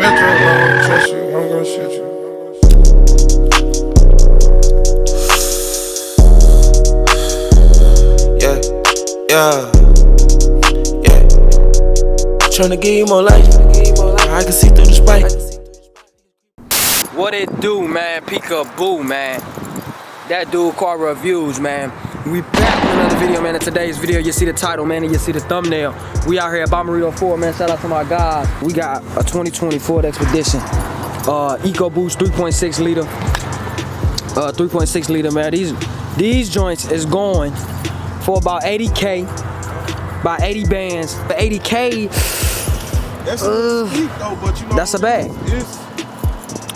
Metro, no, trust you, I'm gonna shoot you. Yeah. Tryna give you more light. I can see through the spike. What it do, man? Peekaboo, man. That dude Car Reviews, man. We back with another video, man. In today's video, you see the title, man, and you see the thumbnail. We out here at Bommarito 4, man. Shout out to my guys. We got a 2020 Ford Expedition. EcoBoost 3.6 liter. 3.6 liter, man. These joints is going for about 80K. About 80 bands. For 80K. That's steep though, but you know. That's a bag.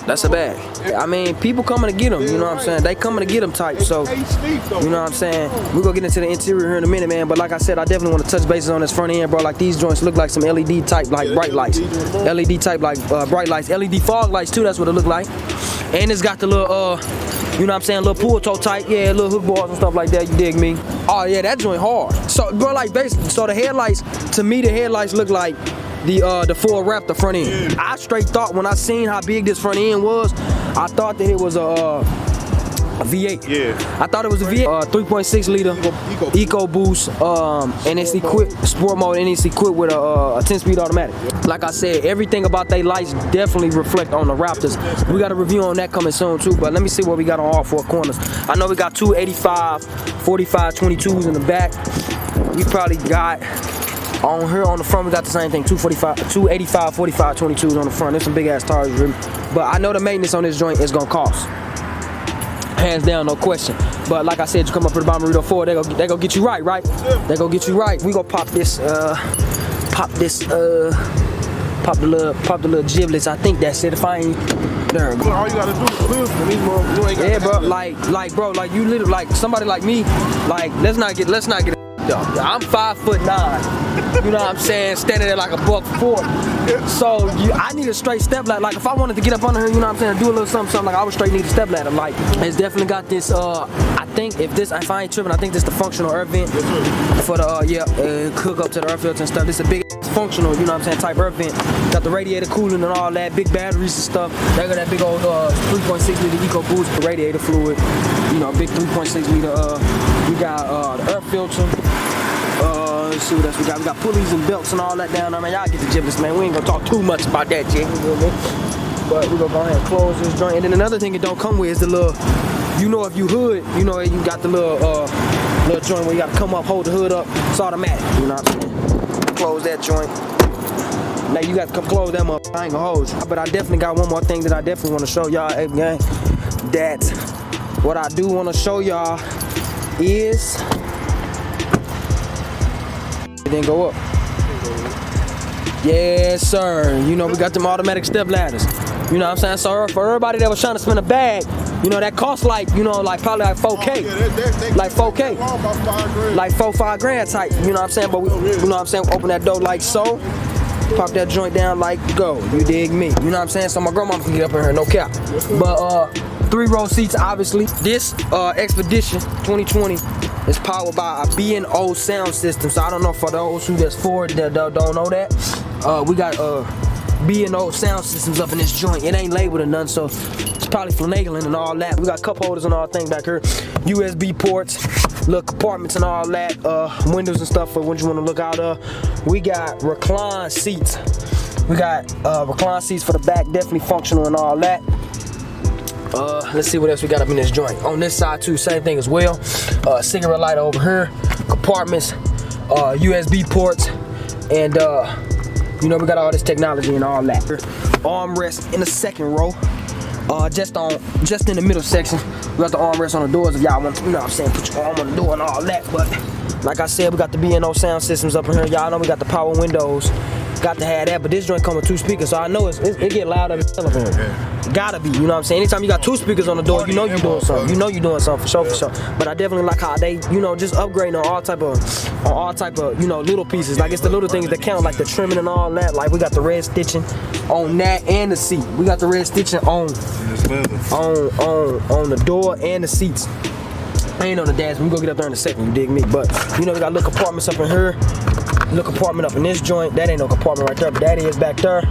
That's a bag. I mean, people coming to get them, you know what I'm saying? They coming to get them type, so, you know what I'm saying? We're gonna get into the interior here in a minute, man, but like I said, I definitely want to touch bases on this front end, bro. Like, these joints look like some LED type, like, bright lights. LED type, like, bright lights. LED fog lights, too, that's what it look like. And it's got the little, you know what I'm saying, little pull toe type, yeah, little hook bars and stuff like that, you dig me? Oh, yeah, that joint hard. So, bro, like, basically, so the headlights, to me, the headlights look like the Ford Raptor front end. I straight thought when I seen how big this front end was, I thought that it was a V8. Yeah. I thought it was a V8. 3.6 liter EcoBoost, and it's equipped sport mode, and it's equipped with a 10-speed automatic. Like I said, everything about they lights definitely reflect on the Raptors. We got a review on that coming soon too. But let me see what we got on all four corners. I know we got two 85, 45, 22s in the back. We probably got. On here on the front, we got the same thing, 285, 45, 22s on the front. There's some big ass tires, really. But I know the maintenance on this joint is gonna cost. Hands down, no question. But like I said, you come up to the Bommarito 4, they go get you right? They go get you right. We gonna pop the little giblets. I think that's it. If I ain't there, bro. All you gotta do is lift, and these motherfuckers, you ain't got. Yeah, bro. Like, bro, like you literally, like somebody like me, like let's not get. I'm 5'9". You know what I'm saying? Standing there like a $140. So I need a straight step ladder. Like if I wanted to get up under her, you know what I'm saying, do a little something, like I would straight need a step ladder. Like it's definitely got this. I think if I ain't tripping, I think this the functional air vent for the hook up to the air filter and stuff. This is a big functional, you know what I'm saying, type air vent. Got the radiator cooling and all that, big batteries and stuff. They got that big old 3.6 liter EcoBoost, the radiator fluid. You know, big 3.6 liter. We got the air filter. Let's see what else we got. We got pulleys and belts and all that down there, man. Y'all get the giblets, man. We ain't gonna talk too much about that yet, but we're gonna go ahead and close this joint. And then another thing it don't come with is the little, you know, if you hood, you know, you got the little joint where you gotta come up, hold the hood up. It's automatic, you know what I'm saying? Close that joint. Now you got to come close them up. I ain't gonna hold you. But I definitely got one more thing that I definitely want to show y'all, hey, gang. That what I do want to show y'all is. Then go up. Yes, sir. You know, we got them automatic step ladders. You know what I'm saying? So for everybody that was trying to spend a bag, you know, that cost like, you know, like probably like 4K. Like 4K. Like 4-5 grand type. You know what I'm saying? But we, you know what I'm saying? Open that door like so. Pop that joint down like go. You dig me? You know what I'm saying? So my grandma can get up in here, no cap. But 3-row seats, obviously. This Expedition 2020 is powered by a B&O sound system. So I don't know for those who that's Ford that don't know that. We got B&O sound systems up in this joint. It ain't labeled or nothing, so it's probably finagling and all that. We got cup holders and all things back here. USB ports, little compartments and all that. Windows and stuff for when you want to look out of. We got recline seats. We got recline seats for the back, definitely functional and all that. Let's see what else we got up in this joint. On this side too, same thing as well. Cigarette lighter over here, compartments, USB ports, and you know, we got all this technology and all that. Armrest in the second row, just in the middle section. We got the armrest on the doors if y'all want to, you know what I'm saying, put your arm on the door and all that. But like I said, we got the B&O sound systems up in here. Y'all know we got the power windows. Got to have that, but this joint come with 2 speakers, so I know it get loud as hell up in here. Gotta be, you know what I'm saying? Anytime you got 2 speakers on the door, you know you're doing something. You know you're doing something for sure. But I definitely like how they, you know, just upgrading on all type of, you know, little pieces. Like it's the little things that count, like the trimming and all that. Like we got the red stitching on that and the seat. We got the red stitching on the door and the seats. I ain't on the dash. We gonna get up there in a second. You dig me? But you know we got little compartments up in here. Little compartment up in this joint. That ain't no compartment right there, but that is back there.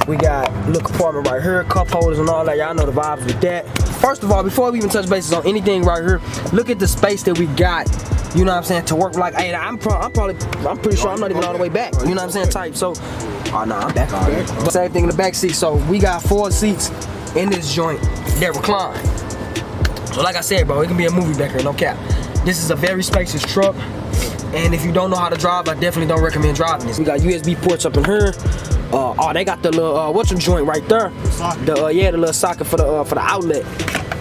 We got a little compartment right here, cup holders and all that. Y'all know the vibes with that. First of all, before we even touch bases on anything right here, look at the space that we got. You know what I'm saying, to work like, hey, I'm pretty sure I'm not even all the way back. You know what I'm saying, type. So, oh no, I'm back already. Same thing in the back seat. So we got 4 seats in this joint that recline. So like I said, bro, it can be a movie back here, no cap. This is a very spacious truck, and if you don't know how to drive, I definitely don't recommend driving this. We got USB ports up in here. Oh, they got the little what's the joint right there? The little socket for the outlet.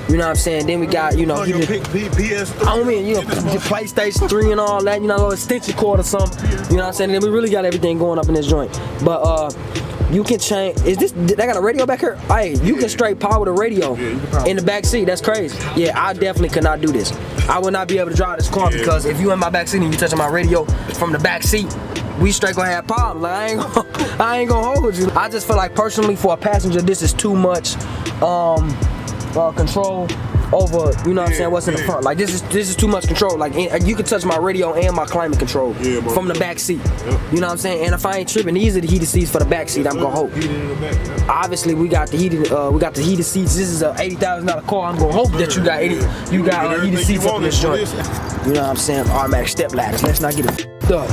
You know what I'm saying? Then we got, you know, PS3. I mean, you know, the PlayStation 3 and all that, you know, a little extension cord or something. You know what I'm saying? Then we really got everything going up in this joint. But you can change, they got a radio back here? Hey, you can straight power the radio in the back seat. That's crazy. Yeah, I definitely could not do this. I would not be able to drive this car because if you in my back seat and you touching my radio from the back seat, we straight gonna have problems. Like, I ain't gonna hold you. I just feel like personally for a passenger, this is too much control over, you know what I'm saying, what's in the front. Like this is too much control. Like you can touch my radio and my climate control from the back seat. You know what I'm saying? And if I ain't tripping, these are the heated seats for the back seat. I'm gonna hope. Obviously we got the heated seats. This is a $80,000 car. I'm gonna hope that you got heated seats up in this joint. You know what I'm saying? Automatic step ladders. Let's not get it up.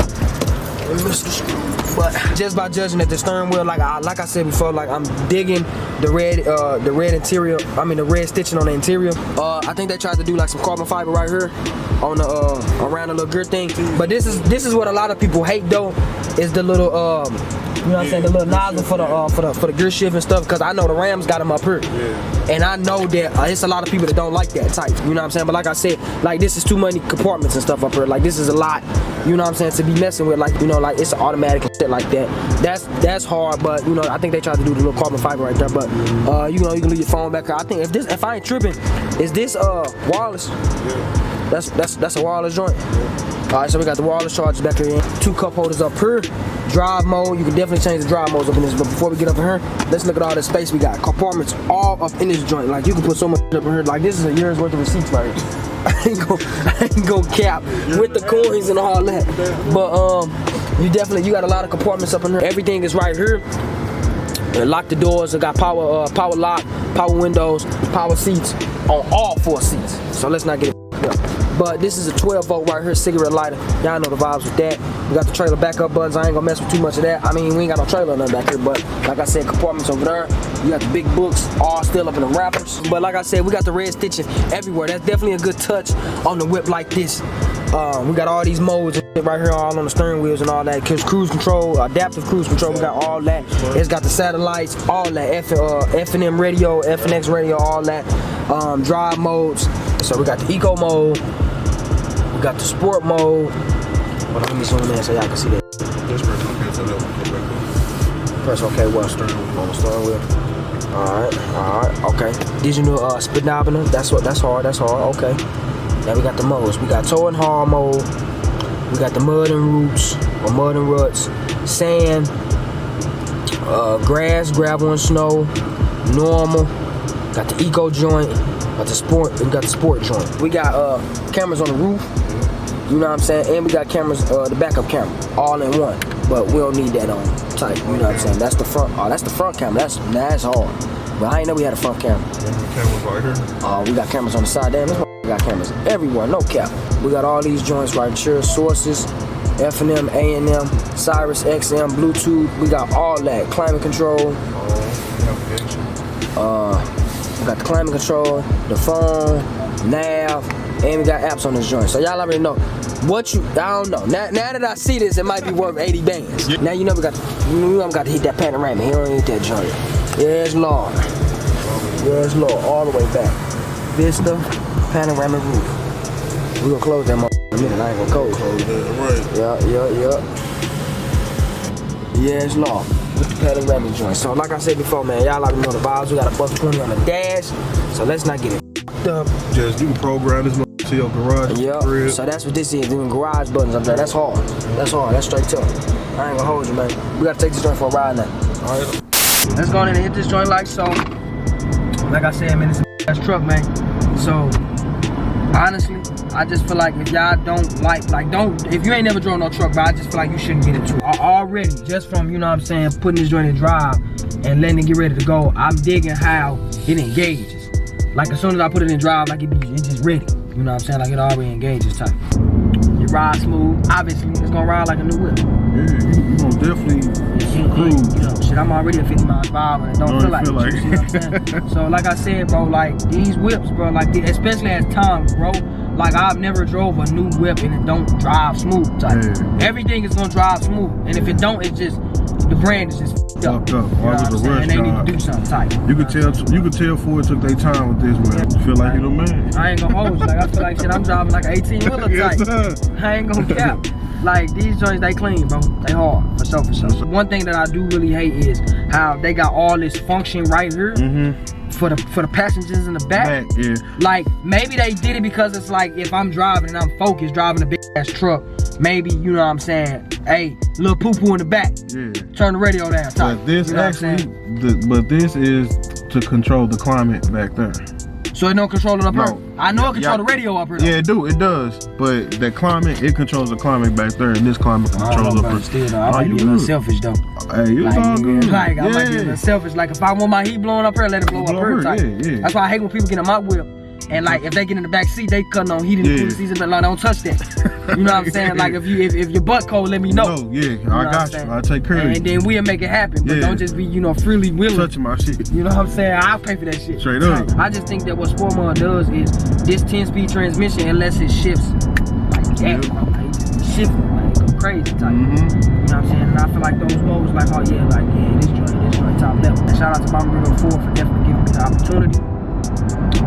But just by judging at the steering wheel, like I said before, like I'm digging the red interior. I mean the red stitching on the interior. I think they tried to do like some carbon fiber right here on the around the little gear thing. But this is what a lot of people hate though, is the little you know what I'm saying, the little nozzle for the gear shift and stuff. Because I know the Rams got them up here, and I know that it's a lot of people that don't like that type. You know what I'm saying? But like I said, like this is too many compartments and stuff up here. Like this is a lot. You know what I'm saying, to be messing with, like, you know, like it's automatic and shit like that. That's hard, but you know, I think they tried to do the little carbon fiber right there. But you know, you can leave your phone back here. I think if I ain't tripping, is this wireless? That's a wireless joint. Alright, so we got the wireless chargers back here. 2 cup holders up here. Drive mode, you can definitely change the drive modes up in this. But before we get up in here, let's look at all the space we got. Compartments all up in this joint. Like you can put so much up in here. Like this is a year's worth of receipts right here. I ain't gonna cap with the coins and all that. But you got a lot of compartments up in here. Everything is right here. Lock the doors. It got power lock, power windows, power seats on all 4 seats. So let's not get it up. But this is a 12 volt right here, cigarette lighter. Y'all know the vibes with that. We got the trailer backup buttons. I ain't gonna mess with too much of that. I mean, we ain't got no trailer or nothing back here, but like I said, compartments over there. You got the big books all still up in the wrappers. But like I said, we got the red stitching everywhere. That's definitely a good touch on the whip like this. We got all these modes right here, all on the steering wheels and all that. Cruise control, adaptive cruise control, we got all that. It's got the satellites, all that, F&M radio, FNX radio, all that. Drive modes. So we got the eco mode, we got the sport mode. Hold on, let me zoom in so y'all can see that. Press OK, what? On the steering wheel. Alright, okay. Digital speedometer, that's hard, okay. Now we got the modes. We got tow and haul mode. We got the mud and roots, or mud and ruts, sand, grass, gravel and snow, normal. Got the eco joint, got the sport joint. We got cameras on the roof, you know what I'm saying, and we got cameras, the backup camera, all in one. But we don't need that on type, you know what I'm saying. That's the front. Oh, that's the front camera. That's hard. But I ain't know we had a front camera. Cameras right here. We got cameras on the side. Damn, we got cameras everywhere. No cap. We got all these joints right here. Sources, F&M, A&M, Cyrus, XM, Bluetooth. We got all that. Climate control. We got the climate control, the phone, nav, and we got apps on this joint. So y'all already know. I don't know. Now that I see this, it might be worth 80 bands. Now you know we got to hit that panorama. He don't hit that joint. Yes, Lord. Yes, Lord. All the way back. Vista, panoramic roof. We gonna close that in a minute. I ain't gonna close that. Yeah. Yes, Lord. With the panoramic joint. So like I said before, man, y'all already know the vibes. We got a $120 on the dash. So let's not get it up. Just you can program this to your garage. Yeah. So that's what this is. Doing garage buttons up there. That's hard. That's straight tough. I ain't gonna hold you, man. We gotta take this joint for a ride now. All right. Let's go in and hit this joint like so. Like I said, man, it's a ass truck, man. So Honestly, I just feel like if y'all don't if you ain't never drove no truck, but I just feel like you shouldn't get into it. Already, just from, you know what I'm saying, putting this joint in drive and letting it get ready to go, I'm digging how it engages. Like as soon as I put it in drive, like it's just ready. You know what I'm saying? Like it already engages type. It rides smooth. Obviously, it's gonna ride like a new whip. Yeah, you gonna definitely cruise. You know, shit, I'm already a 50 mile driver and it don't feel like it. You see what I'm saying? So like I said, bro, like these whips, bro, like especially as time, bro, like I've never drove a new whip and it don't drive smooth type. Yeah. Everything is gonna drive smooth. And if it don't, it's just, the brand is just fucked up. You know what I'm saying? And they need to do something type. You could tell Ford took their time with this, man. You feel like you the man. I ain't gonna hold you. Like I feel like shit, I'm driving like an 18-wheeler type. Yes, I ain't gonna cap. Like these joints, they clean, bro. They hard, for sure, for sure. One thing that I do really hate is how they got all this function right here for the passengers in the back. Yeah. Like maybe they did it because it's like if I'm driving and I'm focused, driving a big ass truck, maybe, you know what I'm saying, hey, little poo poo in the back. Yeah. Turn the radio down. Type, but this you know actually, but this is to control the climate back there. So it don't control it up here? I know it control the radio up here though. Yeah, it does. But the climate, it controls the climate back there, and this climate controls up here. Still though, I might be a little selfish though. Hey, it's all good. Like, I might be a little selfish. Like if I want my heat blowing up here, let it blow up here type. Yeah. That's why I hate when people get in my whip. And like if they get in the back seat, they cutting on heat in the cooler season, but like don't touch that. You know what I'm saying? Like if your butt cold, let me know. No, yeah, I got you. I'll take care of it. And then we'll make it happen. But don't just be, you know, freely willing. Touching my shit. You know what I'm saying? I'll pay for that shit. Straight up. I just think that what Sport Mod does is this 10-speed transmission, unless it shifts like that, like it just shifts like go crazy type. You know what I'm saying? And I feel like those modes, like, oh yeah, like this joint top level. And shout out to Bommarito 4 for definitely giving me the opportunity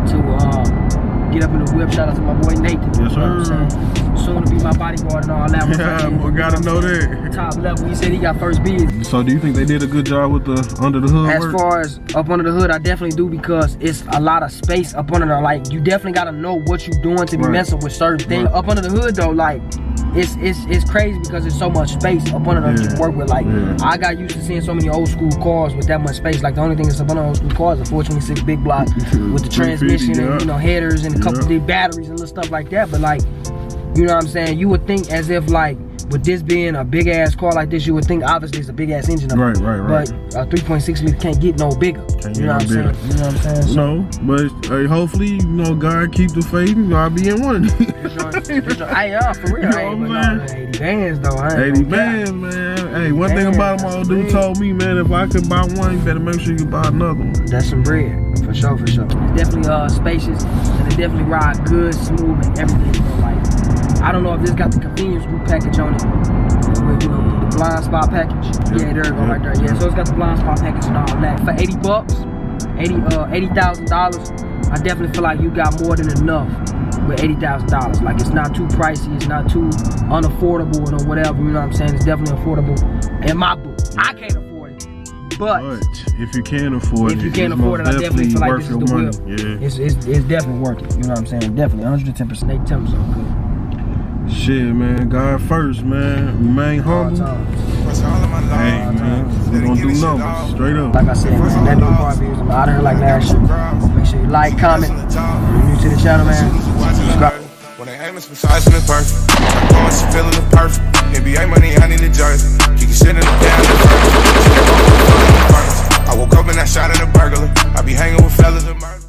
to get up in the whip. Shout out to my boy Nathan. Yes, sir. You know what I'm saying? Soon to be my bodyguard and all that. Yeah, boy, gotta know that. Top level. He said he got first bid. So do you think they did a good job with the under the hood work? As far as up under the hood, I definitely do, because it's a lot of space up under there. Like you definitely gotta know what you're doing to be messing with certain things. Up under the hood though, like it's crazy because there's so much space up under there to work with. Like I got used to seeing so many old school cars with that much space. Like the only thing that's up under old school cars is a 426 big block with the transmission and, you know, headers and a couple big batteries and little stuff like that. But like, you know what I'm saying, you would think as if like with this being a big ass car like this, you would think obviously it's a big ass engine up right. But a 3.6 liter can't get no bigger. You know what I'm saying? You know what I'm saying? No, but hopefully, you know, God keep the faith and I'll be in one. Hey, for real. You know what I'm saying? 80 bands though. 80 bands, man. Hey, one thing about him, my old dude told me, man, if I could buy one, you better make sure you buy another one. That's some bread, for sure, for sure. It's definitely spacious, and it definitely ride good, smooth, and everything. So like, I don't know if this got the convenience group package on it, with, you know, the blind spot package. Yeah, there it go right there. Yeah, so it's got the blind spot package and all that. For $80, $80,000, I definitely feel like you got more than enough with $80,000. Like it's not too pricey, it's not too unaffordable or whatever. You know what I'm saying? It's definitely affordable in my book. I can't afford it, but if you can afford it, I definitely feel like this is the whip. Yeah. It's definitely worth it. You know what I'm saying? Definitely 110%. They tell me so good. Shit, man. God first, man. Remain humble. Hey, man. We gonna do numbers. Straight up. Like I said, man, that new car views. I'm out of here like last year. Make sure you like, comment. If you're new to the channel, man, subscribe. When they aim us besides feeling perfect, I'm going, she feeling the perfect. NBA money, I need a jersey. Kick your shit in the down. I woke up and I shot at a burglar. I be hanging with fellas and murder.